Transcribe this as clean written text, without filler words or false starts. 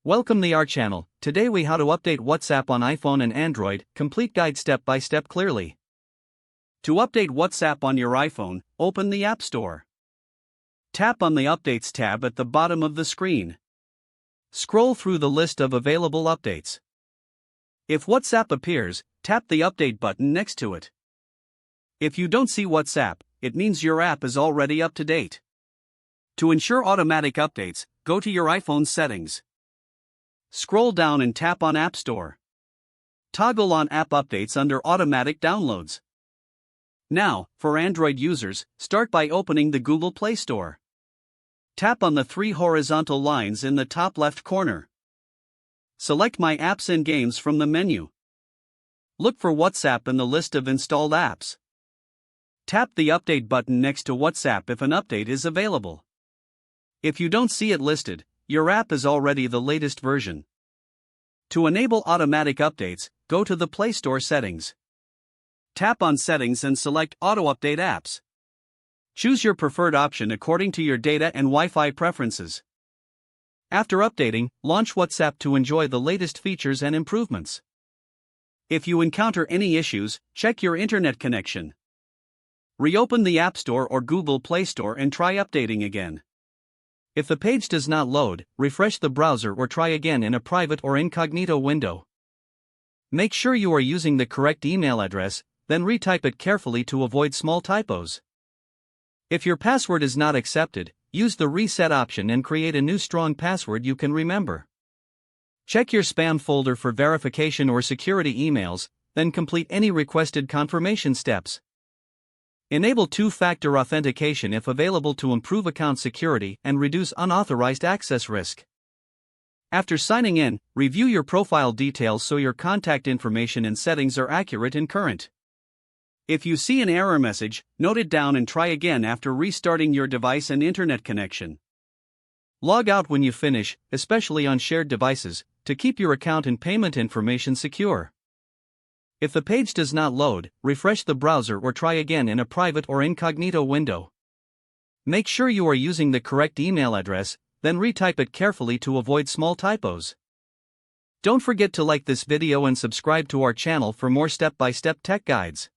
Welcome to our channel. Today we how to update WhatsApp on iPhone and Android, complete guide step by step clearly. To update WhatsApp on your iPhone, open the App Store. Tap on the Updates tab at the bottom of the screen. Scroll through the list of available updates. If WhatsApp appears, tap the Update button next to it. If you don't see WhatsApp, it means your app is already up to date. To ensure automatic updates, go to your iPhone settings. Scroll down and tap on App Store. Toggle on App Updates under Automatic Downloads. Now, for Android users, start by opening the Google Play Store. Tap on the three horizontal lines in the top left corner. Select My Apps and Games from the menu. Look for WhatsApp in the list of installed apps. Tap the Update button next to WhatsApp if an update is available. If you don't see it listed, your app is already the latest version. To enable automatic updates, go to the Play Store settings. Tap on Settings and select Auto Update Apps. Choose your preferred option according to your data and Wi-Fi preferences. After updating, launch WhatsApp to enjoy the latest features and improvements. If you encounter any issues, check your internet connection. Reopen the App Store or Google Play Store and try updating again. If the page does not load, refresh the browser or try again in a private or incognito window. Make sure you are using the correct email address, then retype it carefully to avoid small typos. If your password is not accepted, use the reset option and create a new strong password you can remember. Check your spam folder for verification or security emails, then complete any requested confirmation steps. Enable two-factor authentication if available to improve account security and reduce unauthorized access risk. After signing in, review your profile details so your contact information and settings are accurate and current. If you see an error message, note it down and try again after restarting your device and internet connection. Log out when you finish, especially on shared devices, to keep your account and payment information secure. If the page does not load, refresh the browser or try again in a private or incognito window. Make sure you are using the correct email address, then retype it carefully to avoid small typos. Don't forget to like this video and subscribe to our channel for more step-by-step tech guides.